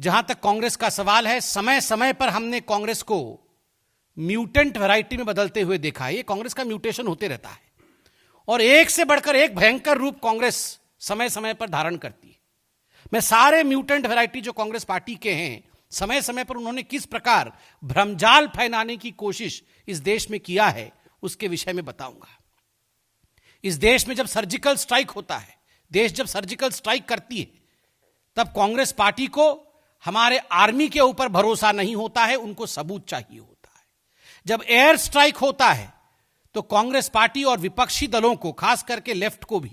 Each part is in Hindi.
जहां तक कांग्रेस का सवाल है, समय समय पर हमने कांग्रेस को म्यूटेंट वैरायटी में बदलते हुए देखा है। ये कांग्रेस का म्यूटेशन होते रहता है और एक से बढ़कर एक भयंकर रूप कांग्रेस समय समय पर धारण करती है। मैं सारे म्यूटेंट वैरायटी जो कांग्रेस पार्टी के हैं, समय समय पर उन्होंने किस प्रकार भ्रमजाल फैलाने की कोशिश इस देश में किया है, उसके विषय में बताऊंगा। इस देश में जब सर्जिकल स्ट्राइक होता है, देश जब सर्जिकल स्ट्राइक करती है, तब कांग्रेस पार्टी को हमारे आर्मी के ऊपर भरोसा नहीं होता है, उनको सबूत चाहिए होता है। जब एयर स्ट्राइक होता है तो कांग्रेस पार्टी और विपक्षी दलों को, खास करके लेफ्ट को भी,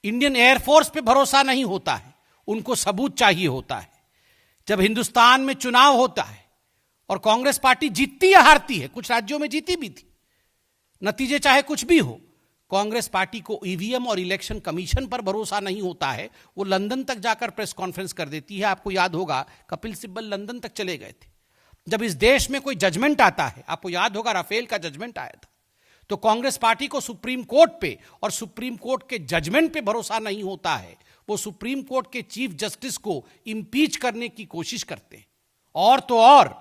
इंडियन एयरफोर्स पे भरोसा नहीं होता है, उनको सबूत चाहिए होता है। जब हिंदुस्तान में चुनाव होता है और कांग्रेस पार्टी जीतती या हारती है, कुछ राज्यों में जीती भी थी, नतीजे चाहे कुछ भी हो, कांग्रेस पार्टी को ईवीएम और इलेक्शन कमीशन पर भरोसा नहीं होता है। वो लंदन तक जाकर प्रेस कॉन्फ्रेंस कर देती है। आपको याद होगा कपिल सिब्बल लंदन तक चले गए थे। जब इस देश में कोई जजमेंट आता है, आपको याद होगा राफेल का जजमेंट आया था, तो कांग्रेस पार्टी को सुप्रीम कोर्ट पे और सुप्रीम कोर्ट के जजमेंट पे भरोसा नहीं होता है। वो सुप्रीम कोर्ट के चीफ जस्टिस को इंपीच करने की कोशिश करते हैं। और तो और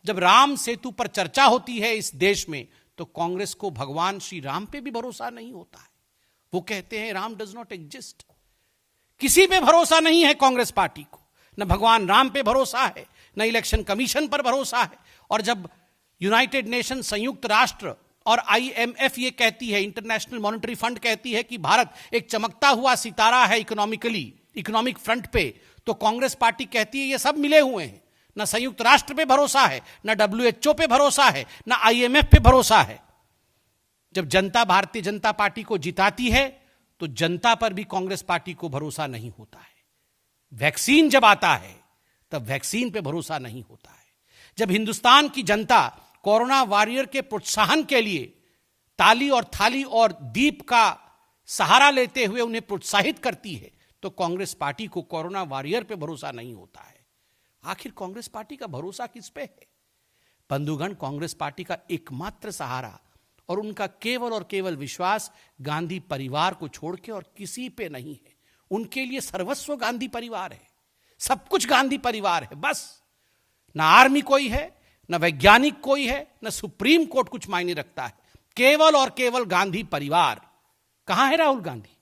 जब राम सेतु पर चर्चा होती है इस देश में, तो कांग्रेस को भगवान श्री राम पे भी भरोसा नहीं होता है। वो कहते हैं राम डज नॉट एग्जिस्ट। किसी पे भरोसा नहीं है कांग्रेस पार्टी को, न भगवान राम पे भरोसा है, न इलेक्शन कमीशन पर भरोसा है। और जब यूनाइटेड नेशन, संयुक्त राष्ट्र और आईएमएफ ये कहती है, इंटरनेशनल मॉनेटरी फंड कहती है कि भारत एक चमकता हुआ सितारा है इकोनॉमिक फ्रंट पे, तो कांग्रेस पार्टी कहती है ये सब मिले हुए हैं। न संयुक्त राष्ट्र पे भरोसा है, न डब्ल्यूएचओ पे भरोसा है, न आईएमएफ पे भरोसा है। जब जनता भारतीय जनता पार्टी को जिताती है तो जनता पर भी कांग्रेस पार्टी को भरोसा नहीं होता है। वैक्सीन जब आता है तब वैक्सीन पे भरोसा नहीं होता है। जब हिंदुस्तान की जनता कोरोना वॉरियर के प्रोत्साहन के लिए ताली और थाली और दीप का सहारा लेते हुए उन्हें प्रोत्साहित करती है, तो कांग्रेस पार्टी को कोरोना वॉरियर पे भरोसा नहीं होता है। आखिर कांग्रेस पार्टी का भरोसा किस पे है? बंधुगण, कांग्रेस पार्टी का एकमात्र सहारा और उनका केवल और केवल विश्वास गांधी परिवार को छोड़ के और किसी पे नहीं है। उनके लिए सर्वस्व गांधी परिवार है, सब कुछ गांधी परिवार है। बस ना आर्मी कोई है, ना वैज्ञानिक कोई है, ना सुप्रीम कोर्ट कुछ मायने रखता है, केवल और केवल गांधी परिवार। कहां है राहुल गांधी?